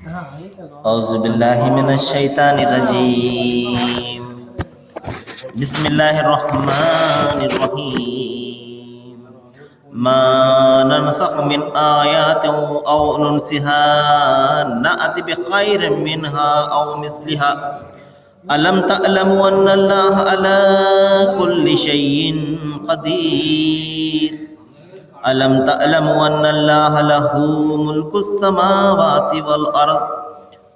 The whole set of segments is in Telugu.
औज़ु बिल्लाहि मिनश शैतानिर रजीम बिस्मिल्लाहिर रहमानिर रहीम मा ननसख मिन आयातिन औ नुनसिहा नअति बिखैरिन मिनहा औ मिस्लिहा अलम तअलमु अन्नल्लाह अला कुल्लि शैइन क़दीर अलम तअलमु अन्नल्लाह लहू मुल्कुस समावाति वल अर्ज़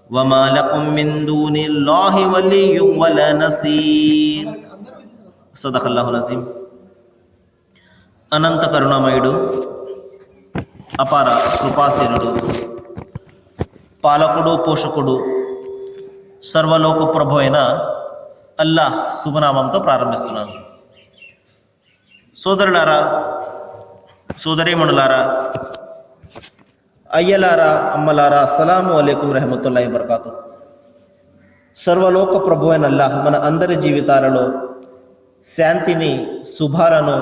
वमा लकुम मिन दूनिल्लाहि वलिय्युन वला नसीर। सदक़ल्लाहुल अज़ीम। అనంత కరుణామయుడు, అపార కృపాశీలుడు, పాలకుడు, పోషకుడు, సర్వలోక ప్రభు అయిన అల్లాహ్ శుభనామంతో ప్రారంభిస్తున్నాను. సోదరులారా, సోదరీమణులారా, అయ్యలారా, అమ్మలారా, అస్సలాము అలైకుం రహమతుల్లాహి వబరకాతుహ్. సర్వలోక ప్రభు అయిన అల్లాహ్ మన అందరి జీవితాలలో శాంతిని, శుభాలను,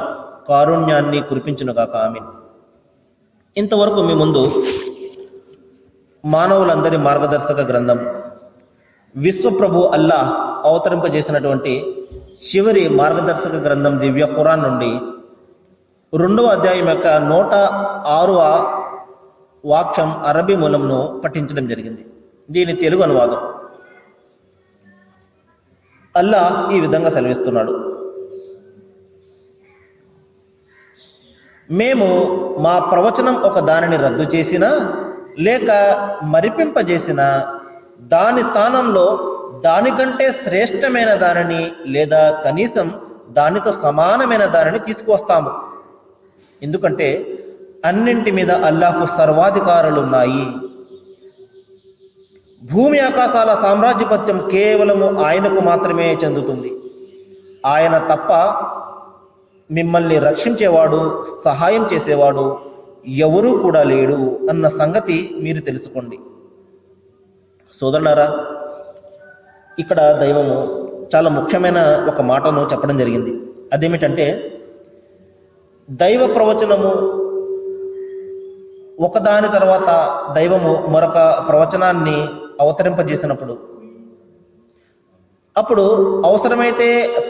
కారుణ్యాన్ని కురిపించునుగాక. ఆమీన్. ఇంతవరకు మీ ముందు మానవులందరి మార్గదర్శక గ్రంథం విశ్వప్రభు అల్లాహ్ అవతరింపజేసినటువంటి చివరి మార్గదర్శక గ్రంథం దివ్య ఖురాన్ నుండి 2వ అధ్యాయం యొక్క 106వ వాక్యం అరబీ మూలంను పఠించడం జరిగింది. దీని తెలుగు అనువాదం. అల్లాహ్ ఈ విధంగా సెలవిస్తున్నాడు: మేము మా ప్రవచనం ఒక దానిని రద్దు చేసినా లేక మరిపింపజేసినా దాని స్థానంలో దానికంటే శ్రేష్టమైన దానిని లేదా కనీసం దానితో సమానమైన దానిని తీసుకువస్తాము. ఎందుకంటే అన్నింటి మీద అల్లాహ్కు సర్వాధికారాలున్నాయి. భూమి ఆకాశాల సామ్రాజ్యపత్యం కేవలము ఆయనకు మాత్రమే చెందుతుంది. ఆయన తప్ప మిమ్మల్ని రక్షించేవాడు, సహాయం చేసేవాడు ఎవరూ కూడా లేడు అన్న సంగతి మీరు తెలుసుకోండి. సోదరులారా, ఇక్కడ దైవము చాలా ముఖ్యమైన ఒక మాటను చెప్పడం జరిగింది. అదేమిటంటే, దైవ ప్రవచనము ఒకదాని తర్వాత దైవము మరొక ప్రవచనాన్ని అవతరింపజేసినప్పుడు అప్పుడు అవసరమైతే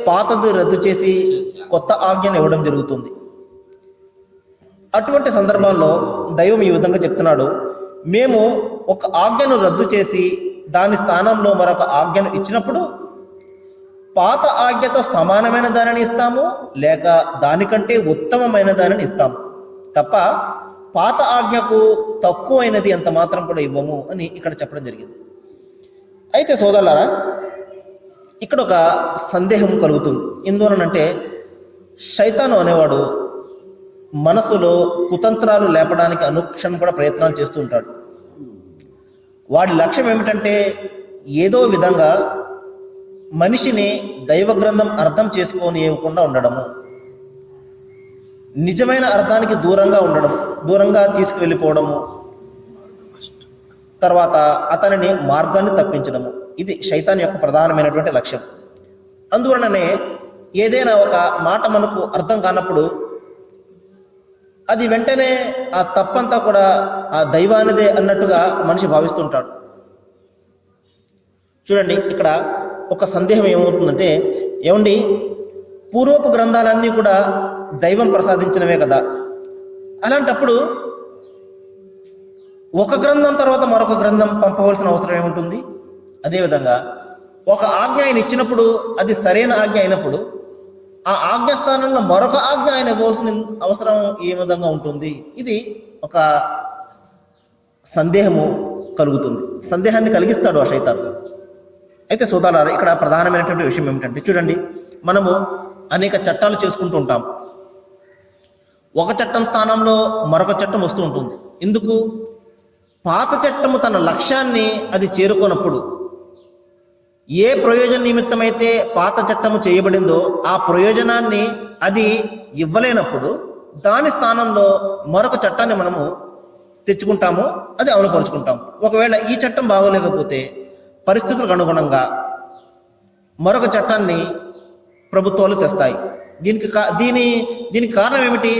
పాతది రద్దు చేసి కొత్త ఆజ్ఞను ఇవ్వడం జరుగుతుంది. అటువంటి సందర్భాల్లో దైవం ఈ విధంగా చెప్తున్నాడు: మేము ఒక ఆజ్ఞను రద్దు చేసి దాని స్థానంలో మరొక ఆజ్ఞను ఇచ్చినప్పుడు పాత ఆజ్ఞతో సమానమైన దానిని ఇస్తాము, లేక దానికంటే ఉత్తమమైన దానిని ఇస్తాము తప్ప పాత ఆజ్ఞకు తక్కువైనది ఎంత మాత్రం కూడా ఇవ్వము అని ఇక్కడ చెప్పడం జరిగింది. అయితే సోదరులారా, ఇక్కడ ఒక సందేహం కలుగుతుంది. ఎందువలనంటే, శైతాను అనేవాడు మనసులో కుతంత్రాలు లేపడానికి అనుక్షణం కూడా ప్రయత్నాలు చేస్తూ ఉంటాడు. వాడి లక్ష్యం ఏమిటంటే, ఏదో విధంగా మనిషిని దైవ గ్రంథం అర్థం చేసుకొని ఇవ్వకుండా ఉండడము, నిజమైన అర్థానికి దూరంగా తీసుకువెళ్ళిపోవడము, తర్వాత అతనిని మార్గాన్ని తప్పించడము. ఇది శైతాన్ యొక్క ప్రధానమైనటువంటి లక్ష్యం. అందువలననే ఏదైనా ఒక మాట మనకు అర్థం కానప్పుడు అది వెంటనే ఆ తప్పంతా కూడా ఆ దైవానిదే అన్నట్టుగా మనిషి భావిస్తుంటాడు. చూడండి, ఇక్కడ ఒక సందేహం ఏమవుతుందంటే, ఏమండి, పూర్వపు గ్రంథాలన్నీ కూడా దైవం ప్రసాదించినవే కదా, అలాంటప్పుడు ఒక గ్రంథం తర్వాత మరొక గ్రంథం పంపవలసిన అవసరం ఏముంటుంది? అదేవిధంగా ఒక ఆజ్ఞ ఆయన ఇచ్చినప్పుడు అది సరైన ఆజ్ఞ అయినప్పుడు ఆ ఆజ్ఞ స్థానంలో మరొక ఆజ్ఞ ఆయన ఇవ్వాల్సిన అవసరం ఏ విధంగా ఉంటుంది? ఇది ఒక సందేహము కలుగుతుంది, సందేహాన్ని కలిగిస్తాడు ఆ శైతాన్. అయితే సోదరులారా, ఇక్కడ ప్రధానమైనటువంటి విషయం ఏమిటంటే, చూడండి, మనము అనేక చట్టాలు చేసుకుంటూ ఉంటాం. ఒక చట్టం స్థానంలో మరొక చట్టం వస్తూ ఉంటుంది. ఎందుకు? పాత చట్టము తన లక్ష్యాన్ని అది చేరుకున్నప్పుడు, ఏ ప్రయోజన నిమిత్తమైతే పాత చట్టము చేయబడిందో ఆ ప్రయోజనాన్ని అది ఇవ్వలేనప్పుడు దాని స్థానంలో మరొక చట్టాన్ని మనము తెచ్చుకుంటాము, అది అమలుపరుచుకుంటాము. ఒకవేళ ఈ చట్టం బాగోలేకపోతే పరిస్థితులకు అనుగుణంగా మరొక చట్టాన్ని ప్రభుత్వాలు తెస్తాయి. దీనికి కారణం ఏమిటి?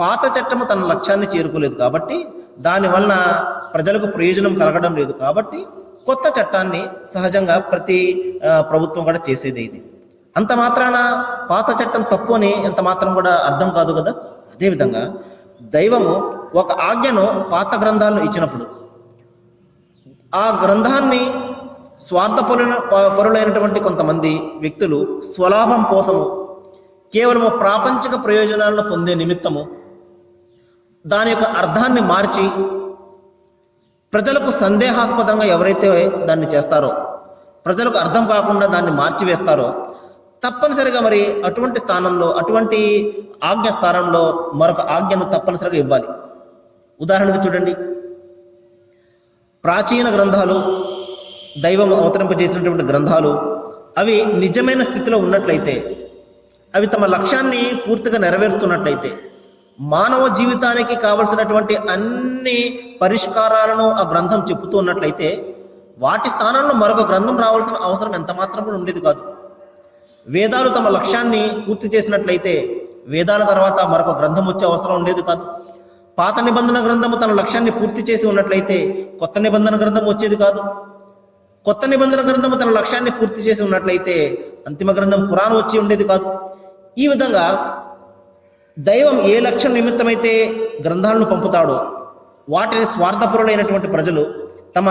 పాత చట్టము తన లక్ష్యాన్ని చేరుకోలేదు కాబట్టి దానివలన ప్రజలకు ప్రయోజనం కలగడం లేదు. కాబట్టి కొత్త చట్టాన్ని సహజంగా ప్రతి ప్రభుత్వం కూడా చేసేది ఇది. అంత మాత్రాన పాత చట్టం తప్పు అని ఎంత మాత్రం కూడా అర్థం కాదు కదా. అదేవిధంగా దైవము ఒక ఆజ్ఞను పాత గ్రంథాల్లో ఇచ్చినప్పుడు ఆ గ్రంథాన్ని పరులైనటువంటి కొంతమంది వ్యక్తులు స్వలాభం కోసము కేవలము ప్రాపంచిక ప్రయోజనాలను పొందే నిమిత్తము దాని యొక్క అర్థాన్ని మార్చి ప్రజలకు సందేహాస్పదంగా ఎవరైతే దాన్ని చేస్తారో, ప్రజలకు అర్థం కాకుండా దాన్ని మార్చివేస్తారో, తప్పనిసరిగా మరి అటువంటి స్థానంలో, అటువంటి ఆజ్ఞ స్థానంలో మరొక ఆజ్ఞను తప్పనిసరిగా ఇవ్వాలి. ఉదాహరణకు చూడండి, ప్రాచీన గ్రంథాలు, దైవం అవతరింపజేసినటువంటి గ్రంథాలు అవి నిజమైన స్థితిలో ఉన్నట్లయితే, అవి తమ లక్ష్యాన్ని పూర్తిగా నెరవేరుస్తున్నట్లయితే, మానవ జీవితానికి కావలసినటువంటి అన్ని పరిష్కారాలను ఆ గ్రంథం చెబుతూ ఉన్నట్లయితే, వాటి స్థానంలో మరొక గ్రంథం రావాల్సిన అవసరం ఎంత మాత్రం కూడా ఉండేది కాదు. వేదాలు తమ లక్ష్యాన్ని పూర్తి చేసినట్లయితే వేదాల తర్వాత మరొక గ్రంథం వచ్చే అవసరం ఉండేది కాదు. పాత నిబంధన గ్రంథము తన లక్ష్యాన్ని పూర్తి చేసి ఉన్నట్లయితే కొత్త నిబంధన గ్రంథం వచ్చేది కాదు. కొత్త నిబంధన గ్రంథము తన లక్ష్యాన్ని పూర్తి చేసి ఉన్నట్లయితే అంతిమ గ్రంథం ఖురాన్ వచ్చి ఉండేది కాదు. ఈ విధంగా దైవం ఏ లక్ష్యం నిమిత్తమైతే గ్రంథాలను పంపుతాడో వాటిని స్వార్థపరులైనటువంటి ప్రజలు తమ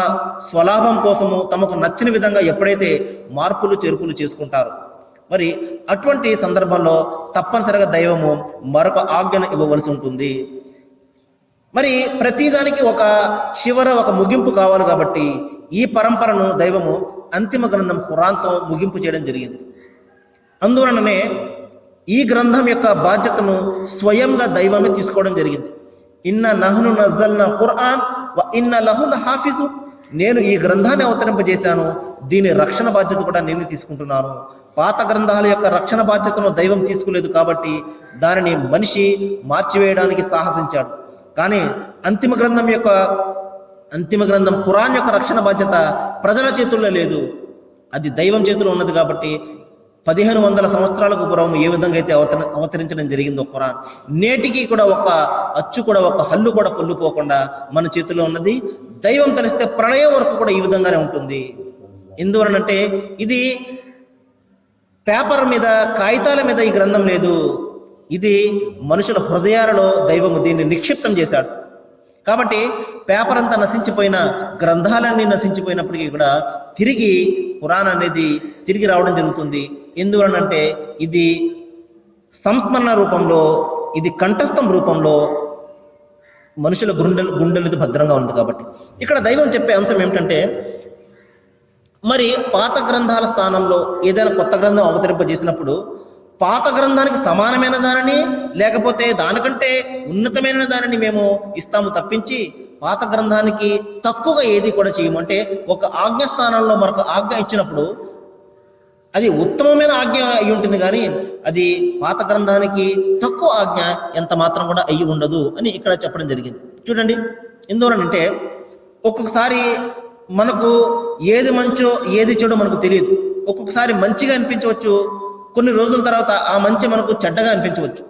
స్వలాభం కోసము తమకు నచ్చిన విధంగా ఎప్పుడైతే మార్పులు చేర్పులు చేసుకుంటారో, మరి అటువంటి సందర్భంలో తప్పనిసరిగా దైవము మరొక ఆజ్ఞను ఇవ్వవలసి ఉంటుంది. మరి ప్రతిదానికి ఒక చివర ఒక ముగింపు కావాలి. కాబట్టి ఈ పరంపరను దైవము అంతిమ గ్రంథం ఖురాన్తో ముగింపు చేయడం జరిగింది. అందువలననే ఈ గ్రంథం యొక్క బాధ్యతను స్వయంగా దైవమే తీసుకోవడం జరిగింది. ఇన్న నహ్ను నజ్జల్నా ఖురాన్ వ ఇన్న లహు లహాఫిజు, నేను ఈ గ్రంథాన్ని అవతరింపజేశాను, దీని రక్షణ బాధ్యత కూడా నేను తీసుకుంటున్నాను. పాత గ్రంథాల యొక్క రక్షణ బాధ్యతను దైవం తీసుకోలేదు కాబట్టి దానిని మనిషి మార్చివేయడానికి సాహసించాడు. కానీ అంతిమ గ్రంథం ఖురాన్ యొక్క రక్షణ బాధ్యత ప్రజల చేతుల్లో లేదు, అది దైవం చేతిలో ఉన్నది. కాబట్టి 1500 సంవత్సరాలకు పూర్వం ఏ విధంగా అయితే అవతరించడం జరిగిందో ఖురాన్, నేటికి కూడా ఒక అచ్చు కూడా, ఒక హల్లు కూడా పొల్లుపోకుండా మన చేతిలో ఉన్నది. దైవం తెలిస్తే ప్రళయం వరకు కూడా ఈ విధంగానే ఉంటుంది. ఎందువలనంటే ఇది పేపర్ మీద, కాగితాల మీద ఈ గ్రంథం లేదు, ఇది మనుషుల హృదయాలలో దైవము దీన్ని నిక్షిప్తం చేశాడు. కాబట్టి పేపర్ అంతా నశించిపోయిన, గ్రంథాలన్నీ నశించిపోయినప్పటికీ కూడా తిరిగి ఖురాన్ అనేది తిరిగి రావడం జరుగుతుంది. ఎందువలనంటే ఇది సంస్మరణ రూపంలో, ఇది కంఠస్థం రూపంలో మనుషుల గుండెలు భద్రంగా ఉంది. కాబట్టి ఇక్కడ దైవం చెప్పే అంశం ఏమిటంటే, మరి పాత గ్రంథాల స్థానంలో ఏదైనా కొత్త గ్రంథం అవతరింపజేసినప్పుడు పాత గ్రంథానికి సమానమైన దానిని, లేకపోతే దానికంటే ఉన్నతమైన దానిని మేము ఇస్తాము తప్పించి పాత గ్రంథానికి తక్కువగా ఏది కూడా చేయము. అంటే ఒక ఆజ్ఞ స్థానంలో మరొక ఆజ్ఞ ఇచ్చినప్పుడు అది ఉత్తమమైన ఆజ్ఞ అయి ఉంటుంది, కానీ అది పాత గ్రంథానికి తక్కువ ఆజ్ఞ ఎంత మాత్రం కూడా అయ్యి ఉండదు అని ఇక్కడ చెప్పడం జరిగింది. చూడండి, ఎందువలనంటే ఒక్కొక్కసారి మనకు ఏది మంచో ఏది చెడో మనకు తెలియదు. ఒక్కొక్కసారి మంచిగా అనిపించవచ్చు, కొన్ని రోజుల తర్వాత ఆ మంచి మనకు చెడ్డగా అనిపించవచ్చు.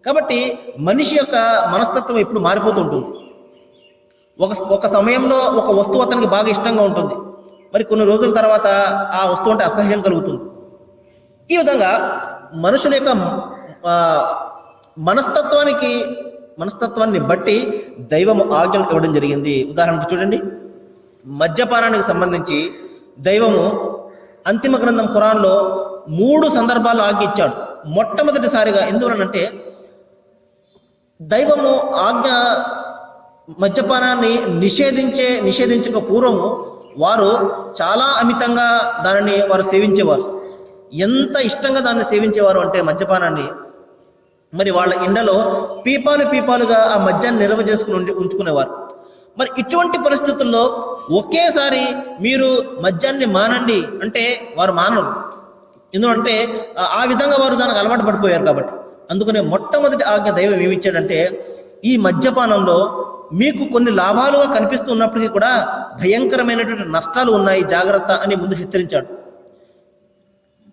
కాబట్టి మనిషి యొక్క మనస్తత్వం ఎప్పుడు మారిపోతూ ఉంటుంది. ఒక సమయంలో ఒక వస్తువు అతనికి బాగా ఇష్టంగా ఉంటుంది, మరి కొన్ని రోజుల తర్వాత ఆ వస్తువు అంటే అసహ్యం కలుగుతుంది. ఈ విధంగా మనుషుల యొక్క మనస్తత్వాన్ని బట్టి దైవము ఆజ్ఞలు ఇవ్వడం జరిగింది. ఉదాహరణకు చూడండి, మద్యపానానికి సంబంధించి దైవము అంతిమ గ్రంథం ఖురాన్లో 3 సందర్భాలు ఆజ్ఞ ఇచ్చాడు. మొట్టమొదటిసారిగా ఎందువలనంటే దైవము ఆజ్ఞ మద్యపానాన్ని నిషేధించక పూర్వము వారు చాలా అమితంగా దానిని వారు సేవించేవారు. ఎంత ఇష్టంగా దాన్ని సేవించేవారు అంటే మద్యపానాన్ని, మరి వాళ్ళ ఇండలో పీపాలుగా ఆ మద్యాన్ని నిల్వ చేసుకుని ఉంచుకునేవారు. మరి ఇటువంటి పరిస్థితుల్లో ఒకేసారి మీరు మద్యాన్ని మానండి అంటే వారు మానరు. ఎందుకంటే ఆ విధంగా వారు దానికి అలవాటు పడిపోయారు. కాబట్టి అందుకనే మొట్టమొదటి ఆజ్ఞ దైవం ఏమిచ్చాడంటే, ఈ మద్యపానంలో మీకు కొన్ని లాభాలుగా కనిపిస్తున్నప్పటికీ కూడా భయంకరమైనటువంటి నష్టాలు ఉన్నాయి, జాగ్రత్త అని ముందు హెచ్చరించాడు.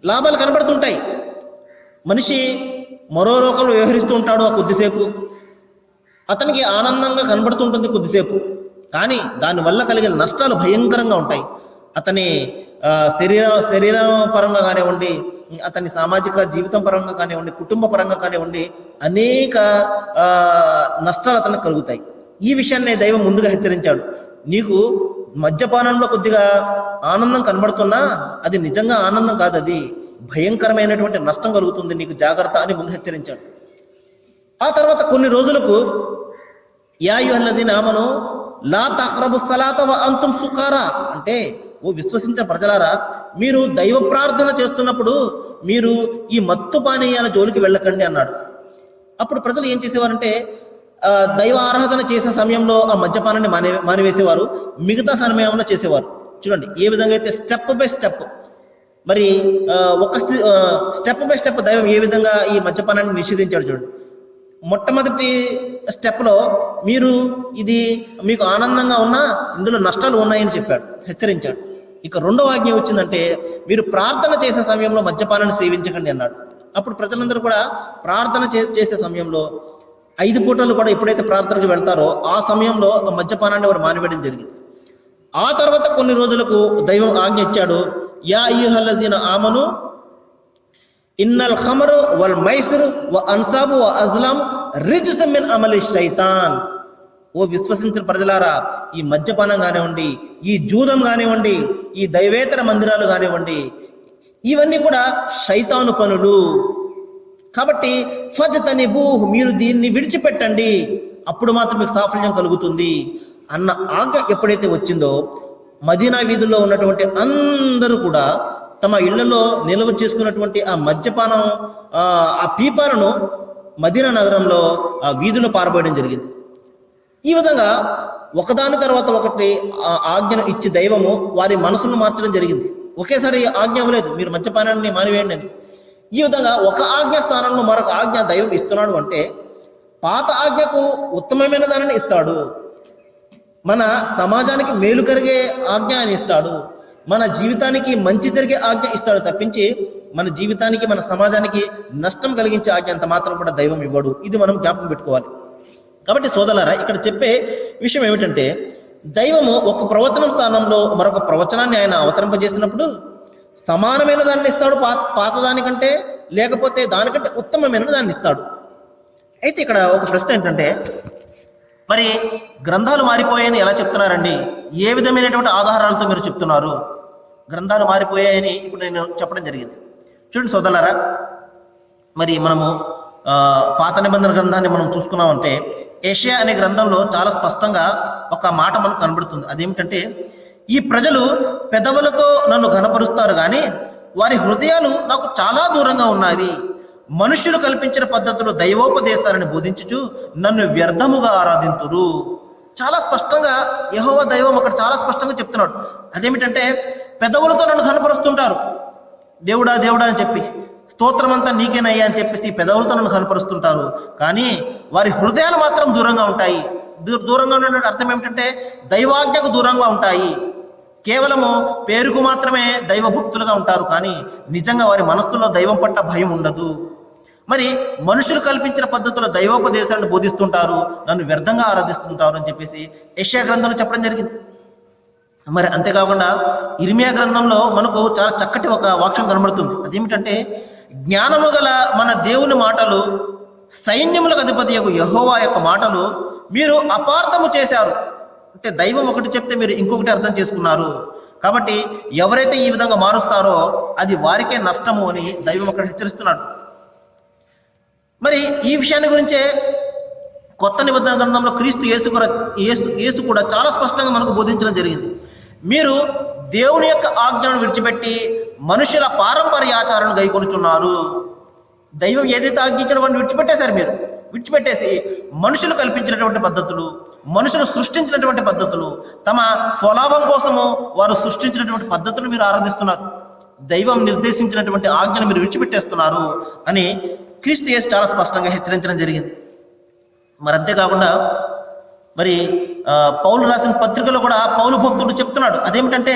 లాభాలు కనబడుతుంటాయి, మనిషి మరో లోకంలో వ్యవహరిస్తూ ఉంటాడు ఆ కొద్దిసేపు, అతనికి ఆనందంగా కనబడుతుంటుంది కొద్దిసేపు, కానీ దానివల్ల కలిగే నష్టాలు భయంకరంగా ఉంటాయి. అతని శరీర పరంగా కానివ్వండి, అతని సామాజిక జీవితం పరంగా కానివ్వండి, కుటుంబ పరంగా కానివ్వండి, అనేక నష్టాలు అతనికి కలుగుతాయి. ఈ విషయాన్ని దైవం ముందుగా హెచ్చరించాడు. నీకు మద్యపానంలో కొద్దిగా ఆనందం కనబడుతున్నా అది నిజంగా ఆనందం కాదు, అది భయంకరమైనటువంటి నష్టం కలుగుతుంది, నీకు జాగ్రత్త అని ముందు హెచ్చరించాడు. ఆ తర్వాత కొన్ని రోజులకు యా అయ్యుహల్లజీన ఆమను లా తఖ్రబు సలాత వ అంతుం సుకారా అంటే, ఓ విశ్వసించిన ప్రజలారా, మీరు దైవ ప్రార్థన చేస్తున్నప్పుడు మీరు ఈ మత్తు పానీయాల జోలికి వెళ్ళకండి అన్నాడు. అప్పుడు ప్రజలు ఏం చేసేవారంటే దైవ ఆరాధన చేసే సమయంలో ఆ మద్యపానాన్ని మానివేసేవారు, మిగతా సమయంలో చేసేవారు. చూడండి ఏ విధంగా అయితే స్టెప్ బై స్టెప్, మరి ఒక స్టెప్ బై స్టెప్ దైవం ఏ విధంగా ఈ మద్యపానాన్ని నిషేధించాడు చూడండి. మొట్టమొదటి స్టెప్లో మీరు ఇది మీకు ఆనందంగా ఉన్నా ఇందులో నష్టాలు ఉన్నాయని చెప్పాడు, హెచ్చరించాడు. ఇక రెండవ ఆజ్ఞ వచ్చిందంటే మీరు ప్రార్థన చేసే సమయంలో మద్యపానాన్ని సేవించకండి అన్నాడు. అప్పుడు ప్రజలందరూ కూడా ప్రార్థన చేసే సమయంలో 5 పూటలు కూడా ఎప్పుడైతే ప్రార్థనకు వెళ్తారో ఆ సమయంలో ఆ మద్యపానాన్ని వారు మానివేయడం జరిగింది. ఆ తర్వాత కొన్ని రోజులకు దైవం ఆజ్ఞ ఇచ్చాడు, యా అయ్యుహల్లజీన ఆమను ఇన్నల్ ఖమరు వల్ మైసిర్ వ అన్సాబు వ అజ్లాం రిజ్సుమ్ మిన్ అమలి శైతాన్. ఓ విశ్వసించిన ప్రజలారా, ఈ మద్యపానం కానివ్వండి, ఈ జూదం కానివ్వండి, ఈ దైవేతర మందిరాలు కానివ్వండి, ఇవన్నీ కూడా శైతాను పనులు. కాబట్టి ఫజ్తనిబూ, మీరు దీన్ని విడిచిపెట్టండి, అప్పుడు మాత్రం మీకు సాఫల్యం కలుగుతుంది అన్న ఆజ్ఞ ఎప్పుడైతే వచ్చిందో మదీనా వీధుల్లో ఉన్నటువంటి అందరూ కూడా తమ ఇళ్లలో నిల్వ చేసుకున్నటువంటి ఆ మద్యపానం ఆ పీపాలను మదీనా నగరంలో ఆ వీధులు పారబోయడం జరిగింది. ఈ విధంగా ఒకదాని తర్వాత ఒకటి ఆ ఆజ్ఞను ఇచ్చి దైవము వారి మనసును మార్చడం జరిగింది. ఒకేసారి ఆజ్ఞ ఇవ్వలేదు, మీరు మద్యపానాన్ని మానివేయండి అని. ఈ విధంగా ఒక ఆజ్ఞ స్థానంలో మరొక ఆజ్ఞ దైవం ఇస్తున్నాడు అంటే పాత ఆజ్ఞకు ఉత్తమమైన దానిని ఇస్తాడు, మన సమాజానికి మేలు కలిగే ఆజ్ఞ అని ఇస్తాడు, మన జీవితానికి మంచి జరిగే ఆజ్ఞ ఇస్తాడు తప్పించి మన జీవితానికి మన సమాజానికి నష్టం కలిగించే ఆజ్ఞ అంత మాత్రం కూడా దైవం ఇవ్వడు. ఇది మనం జ్ఞాపకం పెట్టుకోవాలి. కాబట్టి సోదరులారా, ఇక్కడ చెప్పే విషయం ఏమిటంటే దైవము ఒక ప్రవచనం స్థానంలో మరొక ప్రవచనాన్ని ఆయన అవతరింపజేసినప్పుడు సమానమైన దాన్ని ఇస్తాడు పాత దానికంటే, లేకపోతే దానికంటే ఉత్తమమైన దాన్ని ఇస్తాడు. అయితే ఇక్కడ ఒక ప్రశ్న ఏంటంటే, మరి గ్రంథాలు మారిపోయాయని ఎలా చెప్తున్నారండి? ఏ విధమైనటువంటి ఆధారాలతో మీరు చెప్తున్నారు గ్రంథాలు మారిపోయాయని? ఇప్పుడు నేను చెప్పడం జరిగింది. చూడండి సోదరులారా, మరి మనము పాత నిబంధన గ్రంథాన్ని మనం చూసుకున్నామంటే యెషయా అనే గ్రంథంలో చాలా స్పష్టంగా ఒక మాట మనకు కనబడుతుంది. అదేమిటంటే, ఈ ప్రజలు పెదవులతో నన్ను ఘనపరుస్తారు కానీ వారి హృదయాలు నాకు చాలా దూరంగా ఉన్నవి. మనుష్యులు కల్పించిన పద్ధతులు దైవోపదేశాలను బోధించుచు నన్ను వ్యర్థముగా ఆరాధింతురు. చాలా స్పష్టంగా యెహోవా దైవం అక్కడ చాలా స్పష్టంగా చెప్తున్నాడు. అదేమిటంటే, పెదవులతో నన్ను కనపరుస్తుంటారు, దేవుడా దేవుడా అని చెప్పి, స్తోత్రం అంతా నీకేనయ్యా అని చెప్పేసి పెదవులతో నన్ను కనపరుస్తుంటారు, కానీ వారి హృదయాలు మాత్రం దూరంగా ఉంటాయి. దూరంగా ఉన్నటువంటి అర్థం ఏమిటంటే దైవాజ్ఞకు దూరంగా ఉంటాయి. కేవలము పేరుకు మాత్రమే దైవ భక్తులుగా ఉంటారు, కానీ నిజంగా వారి మనస్సులో దైవం పట్ల భయం ఉండదు. మరి మనుషులు కల్పించిన పద్ధతుల్లో దైవోపదేశాలను బోధిస్తుంటారు, నన్ను వ్యర్థంగా ఆరాధిస్తుంటారు అని చెప్పేసి యెషయా గ్రంథంలో చెప్పడం జరిగింది. మరి అంతేకాకుండా ఇర్మియా గ్రంథంలో మనకు చాలా చక్కటి ఒక వాక్యం కనబడుతుంది. అదేమిటంటే, జ్ఞానము గల మన దేవుని మాటలు, సైన్యములకు అధిపతియగు యెహోవా యొక్క మాటలు మీరు అపార్థము చేశారు. అంటే దైవం ఒకటి చెప్తే మీరు ఇంకొకటి అర్థం చేసుకున్నారు. కాబట్టి ఎవరైతే ఈ విధంగా మారుస్తారో అది వారికే నష్టము అని దైవం అక్కడ హెచ్చరిస్తున్నాడు. మరి ఈ విషయాన్ని గురించే కొత్త నిబంధన గ్రంథంలో క్రీస్తు యేసు కూడా చాలా స్పష్టంగా మనకు బోధించడం జరిగింది. మీరు దేవుని యొక్క ఆజ్ఞలను విడిచిపెట్టి మనుషుల పారంపర్య ఆచారాలను గైకొనుచున్నారు. దైవం ఏదైతే ఆజ్ఞించాడో వాటిని విడిచిపెట్టేశారు. మీరు విడిచిపెట్టేసి మనుషులు కల్పించినటువంటి పద్ధతులు, మనుషులు సృష్టించినటువంటి పద్ధతులు, తమ స్వలాభం కోసము వారు సృష్టించినటువంటి పద్ధతులు మీరు ఆరాధిస్తున్నారు. దైవం నిర్దేశించినటువంటి ఆజ్ఞను మీరు విడిచిపెట్టేస్తున్నారు అని క్రీస్తు యేసు చాలా స్పష్టంగా హెచ్చరించడం జరిగింది. మరి అంతేకాకుండా మరి పౌలు రాసిన పత్రికలో కూడా పౌలు భక్తుడు చెప్తున్నాడు. అదేమిటంటే,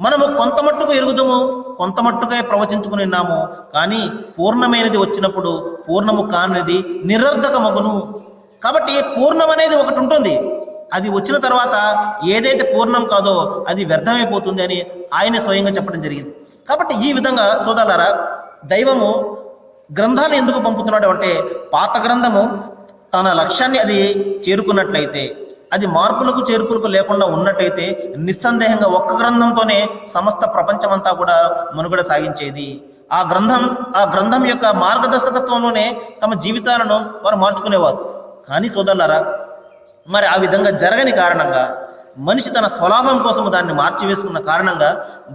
మనము కొంత మట్టుకు ఎరుగుదము, కొంత మట్టుకే ప్రవచించుకుని ఉన్నాము, కానీ పూర్ణమైనది వచ్చినప్పుడు పూర్ణము కానిది నిరర్ధకమగును. కాబట్టి పూర్ణం అనేది ఒకటి ఉంటుంది, అది వచ్చిన తర్వాత ఏదైతే పూర్ణం కాదో అది వ్యర్థమైపోతుంది అని ఆయన స్వయంగా చెప్పడం జరిగింది. కాబట్టి ఈ విధంగా సోదరులారా, దైవము గ్రంథాన్ని ఎందుకు పంపుతున్నాడు అంటే, పాత గ్రంథము తన లక్ష్యాన్ని అది చేరుకున్నట్లయితే, అది మార్పులకు చేర్పులకు లేకుండా ఉన్నట్లయితే నిస్సందేహంగా ఒక్క గ్రంథంతోనే సమస్త ప్రపంచమంతా కూడా మనుగడ సాగించేది. ఆ గ్రంథం యొక్క మార్గదర్శకత్వంలోనే తమ జీవితాలను వారు మార్చుకునేవారు. కానీ సోదరులారా, మరి ఆ విధంగా జరగని కారణంగా, మనిషి తన స్వలాభం కోసం దాన్ని మార్చివేసుకున్న కారణంగా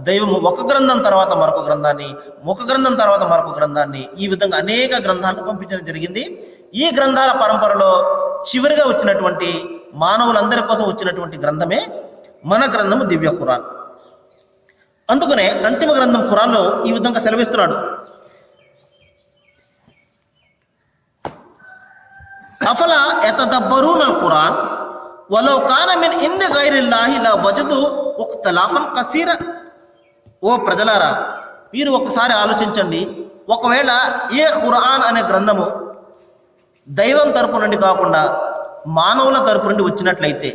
దైవము ఒక గ్రంథం తర్వాత మరొక గ్రంథాన్ని, ఒక గ్రంథం తర్వాత మరొక గ్రంథాన్ని, ఈ విధంగా అనేక గ్రంథాలను పంపించడం జరిగింది. ఈ గ్రంథాల పరంపరలో చివరిగా వచ్చినటువంటి, మానవులందరి కోసం వచ్చినటువంటి గ్రంథమే మన గ్రంథము దివ్య ఖురాన్. అందుకనే అంతిమ గ్రంథం ఖురాన్లో ఈ విధంగా సెలవిస్తున్నాడు, అఫలా యతదబ్బరూనల్ ఖురాన్ వలౌ కాన మిన్ ఇంది గైరిల్లాహి లవజదు ఇఖ్తిలాఫన్ కసీరా. ఓ ప్రజలారా, మీరు ఒక్కసారి ఆలోచించండి, ఒకవేళ ఏ ఖురాన్ అనే గ్రంథము దైవం తరపు నుండి కాకుండా మానవుల తరపు నుండి వచ్చినట్లయితే,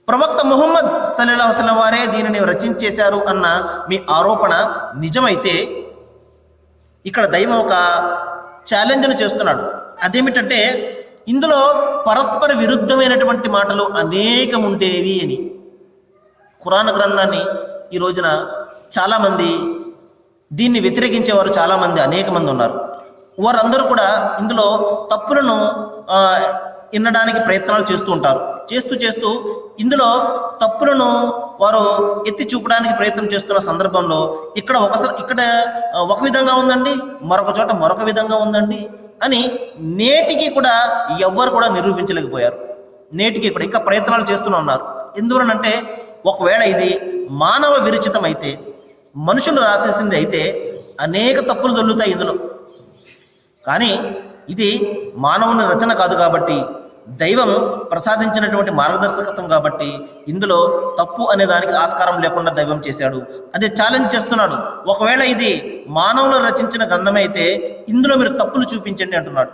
ప్రవక్త ముహమ్మద్ సల్లల్లాహు అలైహి వసల్లం వారే దీనిని రచించేశారు అన్న మీ ఆరోపణ నిజమైతే, ఇక్కడ దైవం ఒక ఛాలెంజ్ను చేస్తున్నాడు. అదేమిటంటే, ఇందులో పరస్పర విరుద్ధమైనటువంటి మాటలు అనేకం ఉండేవి అని. ఖురాన్ గ్రంథాన్ని ఈ రోజున చాలామంది దీన్ని వ్యతిరేకించేవారు చాలామంది, అనేక మంది ఉన్నారు. వారందరూ కూడా ఇందులో తప్పులను వినడానికి ప్రయత్నాలు చేస్తూ ఉంటారు. చేస్తూ ఇందులో తప్పులను వారు ఎత్తి చూపడానికి ప్రయత్నం చేస్తున్న సందర్భంలో ఇక్కడ ఒక విధంగా ఉందండి, మరొక చోట మరొక విధంగా ఉందండి అని నేటికి కూడా ఎవ్వరు కూడా నిరూపించలేకపోయారు. నేటికి కూడా ఇంకా ప్రయత్నాలు చేస్తూనే ఉన్నారు. ఎందువలనంటే, ఒకవేళ ఇది మానవ విరచితం అయితే, మనుషులు రాసేసింది అయితే అనేక తప్పులు దొల్లుతాయి ఇందులో. కానీ ఇది మానవుని రచన కాదు కాబట్టి, దైవం ప్రసాదించినటువంటి మార్గదర్శకత్వం కాబట్టి ఇందులో తప్పు అనే దానికి ఆస్కారం లేకుండా దైవం చేశాడు. అదే ఛాలెంజ్ చేస్తున్నాడు. ఒకవేళ ఇది మానవులు రచించిన గ్రంథమే అయితే ఇందులో మీరు తప్పులు చూపించండి అంటున్నాడు.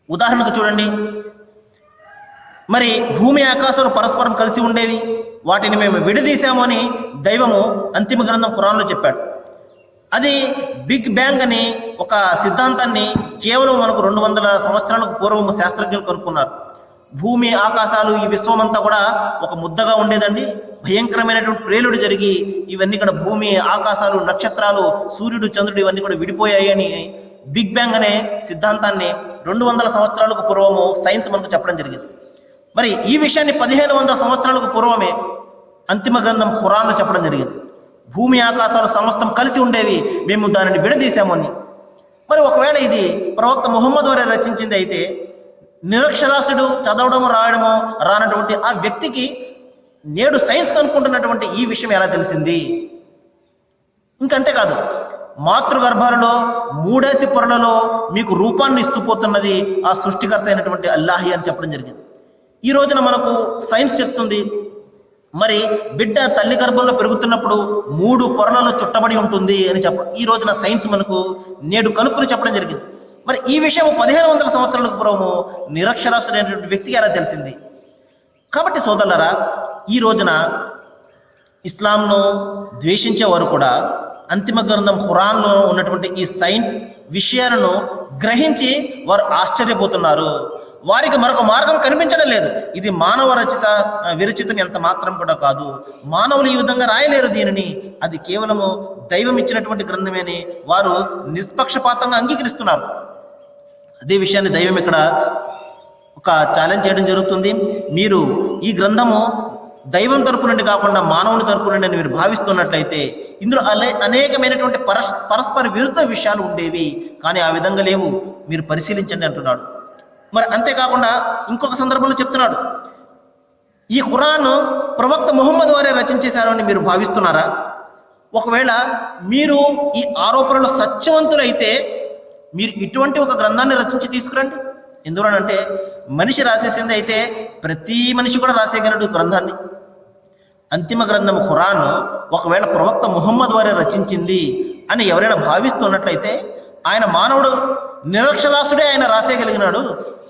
ఉదాహరణకు చూడండి, మరి భూమి ఆకాశాలు పరస్పరం కలిసి ఉండేవి, వాటిని మేము విడదీశాము అని దైవము అంతిమ గ్రంథం ఖురాన్లో చెప్పాడు. అది బిగ్ బ్యాంగ్ అని ఒక సిద్ధాంతాన్ని కేవలం మనకు 200 సంవత్సరాలకు పూర్వము శాస్త్రజ్ఞులు కనుక్కున్నారు. భూమి ఆకాశాలు ఈ విశ్వమంతా కూడా ఒక ముద్దగా ఉండేదండి, భయంకరమైనటువంటి ప్రేలుడు జరిగి ఇవన్నీ కూడా భూమి ఆకాశాలు నక్షత్రాలు సూర్యుడు చంద్రుడు ఇవన్నీ కూడా విడిపోయాయి అని బిగ్ బ్యాంగ్ అనే సిద్ధాంతాన్ని 200 సంవత్సరాలకు పూర్వము సైన్స్ మనకు చెప్పడం జరిగింది. మరి ఈ విషయాన్ని 1500 సంవత్సరాలకు పూర్వమే అంతిమ గ్రంథం ఖురాన్లో చెప్పడం జరిగింది. భూమి ఆకాశాలు సమస్తం కలిసి ఉండేవి, మేము దానిని విడదీశామని. మరి ఒకవేళ ఇది ప్రవక్త ముహమ్మద్ వారే రచించింది అయితే, నిరక్షరాస్యుడు చదవడము రాయడము రానటువంటి ఆ వ్యక్తికి నేడు సైన్స్ కనుక్కుంటున్నటువంటి ఈ విషయం ఎలా తెలిసింది? ఇంకంతేకాదు, మాతృగర్భాలలో 3 పొరలలో మీకు రూపాన్ని ఇస్తూ పోతున్నది ఆ సృష్టికర్త అయినటువంటి అల్లాహి అని చెప్పడం జరిగింది. ఈ రోజున మనకు సైన్స్ చెప్తుంది, మరి బిడ్డ తల్లి గర్భంలో పెరుగుతున్నప్పుడు 3 పొరలలో చుట్టబడి ఉంటుంది అని ఈ రోజున సైన్స్ మనకు నేడు కనుక్కుని చెప్పడం జరిగింది. మరి ఈ విషయం 1500 సంవత్సరాలకు పూర్వము నిరక్షరాస్యుడైనటువంటి వ్యక్తికి ఎలా తెలిసింది? కాబట్టి సోదరులారా, ఈ రోజున ఇస్లాంను ద్వేషించేవారు కూడా అంతిమ గ్రంథం ఖురాన్లో ఉన్నటువంటి ఈ సైన్స్ విషయాలను గ్రహించి వారు ఆశ్చర్యపోతున్నారు. వారికి మరొక మార్గం కనిపించడం లేదు. ఇది మానవ విరచితం ఎంత మాత్రం కూడా కాదు, మానవులు ఈ విధంగా రాయలేరు దీనిని, అది కేవలము దైవం ఇచ్చినటువంటి గ్రంథమే అని వారు నిష్పక్షపాతంగా అంగీకరిస్తున్నారు. అదే విషయాన్ని దైవం ఇక్కడ ఒక ఛాలెంజ్ చేయడం జరుగుతుంది. మీరు ఈ గ్రంథము దైవం తరపు నుండి కాకుండా మానవుని తరపు నుండి అని మీరు భావిస్తున్నట్లయితే ఇందులో అనేకమైనటువంటి పరస్పర విరుద్ధ విషయాలు ఉండేవి, కానీ ఆ విధంగా లేవు, మీరు పరిశీలించండి అంటున్నాడు. మరి అంతేకాకుండా ఇంకొక సందర్భంలో చెప్తున్నాడు, ఈ ఖురాన్ ప్రవక్త ముహమ్మద్ వారే రచించేశారు అని మీరు భావిస్తున్నారా? ఒకవేళ మీరు ఈ ఆరోపణలో సత్యవంతులైతే మీరు ఇటువంటి ఒక గ్రంథాన్ని రచించి తీసుకురండి. ఎందువలనంటే మనిషి రాసేసింది అయితే ప్రతి మనిషి కూడా రాసేయగలడు గ్రంథాన్ని. అంతిమ గ్రంథం ఖురాన్ ఒకవేళ ప్రవక్త ముహమ్మద్ వారే రచించింది అని ఎవరైనా భావిస్తున్నట్లయితే, ఆయన మానవుడు నిరక్షరాస్యుడే ఆయన రాసేయగలిగినాడు,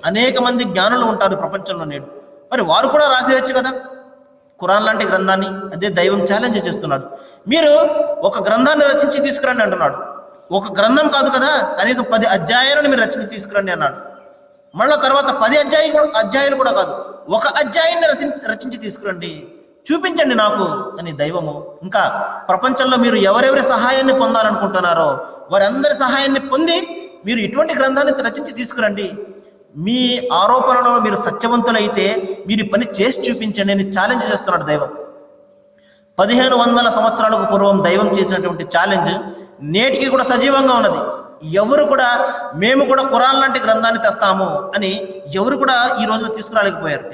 అనేక మంది జ్ఞానులు ఉంటారు ప్రపంచంలో నేడు, మరి వారు కూడా రాసేయచ్చు కదా ఖురాన్ లాంటి గ్రంథాన్ని. అదే దైవం ఛాలెంజ్ చేస్తున్నాడు. మీరు ఒక గ్రంథాన్ని రచించి తీసుకురండి అంటున్నాడు. ఒక గ్రంథం కాదు కదా, కనీసం 10 అధ్యాయాలను మీరు రచించి తీసుకురండి అన్నాడు. మళ్ళీ తర్వాత 10 అధ్యాయాలు కూడా కాదు, ఒక అధ్యాయాన్ని రచించి తీసుకురండి, చూపించండి నాకు అని దైవము. ఇంకా ప్రపంచంలో మీరు ఎవరెవరి సహాయాన్ని పొందాలనుకుంటున్నారో వారందరి సహాయాన్ని పొంది మీరు ఇటువంటి గ్రంథాన్ని రచించి తీసుకురండి. మీ ఆరోపణలో మీరు సత్యవంతులైతే మీరు పని చేసి చూపించండి అని ఛాలెంజ్ చేస్తున్నాడు దైవం. 1500 సంవత్సరాలకు పూర్వం దైవం చేసినటువంటి ఛాలెంజ్ నేటికి కూడా సజీవంగా ఉన్నది. ఎవరు కూడా మేము కూడా ఖురాన్ లాంటి గ్రంథాన్ని తెస్తాము అని ఎవరు కూడా ఈ రోజున తీసుకురాలేకపోయారు.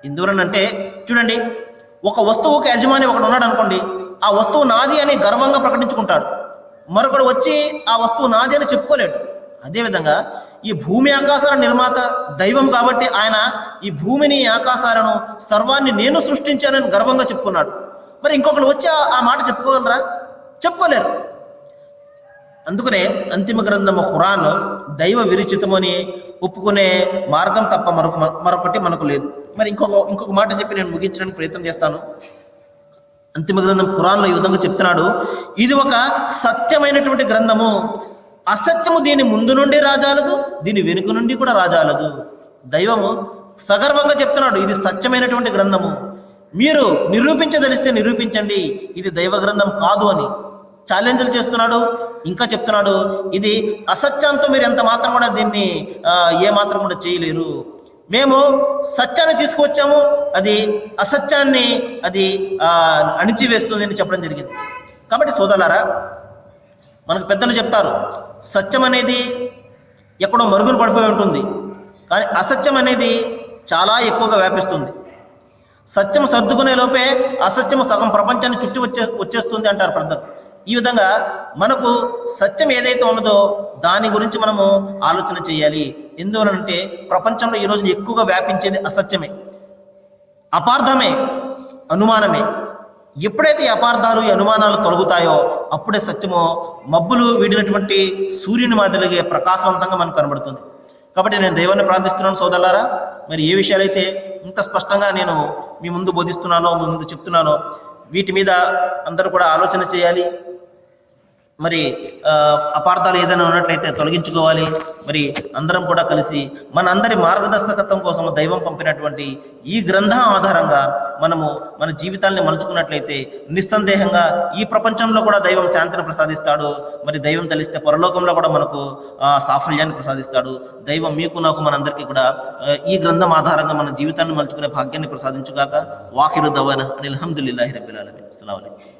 ఎందువలనంటే చూడండి, ఒక వస్తువుకి యజమాని ఒకడు ఉన్నాడు అనుకోండి, ఆ వస్తువు నాది అని గర్వంగా ప్రకటించుకుంటాడు. మరొకడు వచ్చి ఆ వస్తువు నాది అని చెప్పుకోలేడు. అదేవిధంగా ఈ భూమి ఆకాశాల నిర్మాత దైవం కాబట్టి ఆయన ఈ భూమిని ఆకాశాలను సర్వాన్ని నేను సృష్టించానని గర్వంగా చెప్పుకున్నాడు. మరి ఇంకొకరు వచ్చి ఆ మాట చెప్పుకోగలరా? చెప్పుకోలేరు. అందుకనే అంతిమ గ్రంథము ఖురాన్ దైవ విరచితము అని ఒప్పుకునే మార్గం తప్ప మరొకటి మనకు లేదు. మరి ఇంకొక మాట చెప్పి నేను ముగించడానికి ప్రయత్నం చేస్తాను. అంతిమ గ్రంథం ఖురాన్లో ఈ విధంగా చెప్తున్నాడు, ఇది ఒక సత్యమైనటువంటి గ్రంథము, అసత్యము దీని ముందు నుండి రాజాలదు, దీని వెనుక నుండి కూడా రాజాలదు. దైవము సగర్వంగా చెప్తున్నాడు, ఇది సత్యమైనటువంటి గ్రంథము, మీరు నిరూపించదలిస్తే నిరూపించండి, ఇది దైవ గ్రంథం కాదు అని ఛాలెంజ్లు చేస్తున్నాడు. ఇంకా చెప్తున్నాడు, ఇది అసత్యంతో మీరు ఎంత మాత్రం కూడా దీన్ని ఏ మాత్రం కూడా చేయలేరు. మేము సత్యాన్ని తీసుకువచ్చాము, అది అసత్యాన్ని అది అణిచివేస్తుంది అని చెప్పడం జరిగింది. కాబట్టి సోదరులారా, మనకు పెద్దలు చెప్తారు, సత్యం అనేది ఎక్కడో మరుగున పడిపోయి ఉంటుంది, కానీ అసత్యం అనేది చాలా ఎక్కువగా వ్యాపిస్తుంది. సత్యం సర్దుకునే లోపే అసత్యము సగం ప్రపంచాన్ని చుట్టి వచ్చేస్తుంది అంటారు పెద్దలు. ఈ విధంగా మనకు సత్యం ఏదైతే ఉన్నదో దాని గురించి మనము ఆలోచన చేయాలి. ఎందువలంటే ప్రపంచంలో ఈ రోజున ఎక్కువగా వ్యాపించేది అసత్యమే, అపార్థమే, అనుమానమే. ఎప్పుడైతే ఈ అపార్థాలు ఈ అనుమానాలు తొలగుతాయో అప్పుడే సత్యము మబ్బులు వీడినటువంటి సూర్యుని మాదిరిగే ప్రకాశవంతంగా మనకు కనబడుతుంది. కాబట్టి నేను దైవాన్ని ప్రార్థిస్తున్నాను సోదరులారా, మరి ఏ విషయాలైతే ఇంత స్పష్టంగా నేను మీ ముందు బోధిస్తున్నానో, మీ ముందు చెప్తున్నానో వీటి మీద అందరూ కూడా ఆలోచన చేయాలి. మరి అపార్థాలు ఏదైనా ఉన్నట్లయితే తొలగించుకోవాలి. మరి అందరం కూడా కలిసి మన అందరి మార్గదర్శకత్వం కోసం దైవం పంపినటువంటి ఈ గ్రంథం ఆధారంగా మనము మన జీవితాల్ని మలుచుకున్నట్లయితే నిస్సందేహంగా ఈ ప్రపంచంలో కూడా దైవం శాంతిని ప్రసాదిస్తాడు. మరి దైవం తెలిస్తే పరలోకంలో కూడా మనకు సాఫల్యాన్ని ప్రసాదిస్తాడు. దైవం మీకు నాకు మనందరికీ కూడా ఈ గ్రంథం ఆధారంగా మన జీవితాన్ని మలుచుకునే భాగ్యాన్ని ప్రసాదించుగాక. వాఖిరు దవానా అనిల్ హమ్దులిల్లాహి రబ్బిల్ ఆలమీన్. అస్సలాము అలైకుం.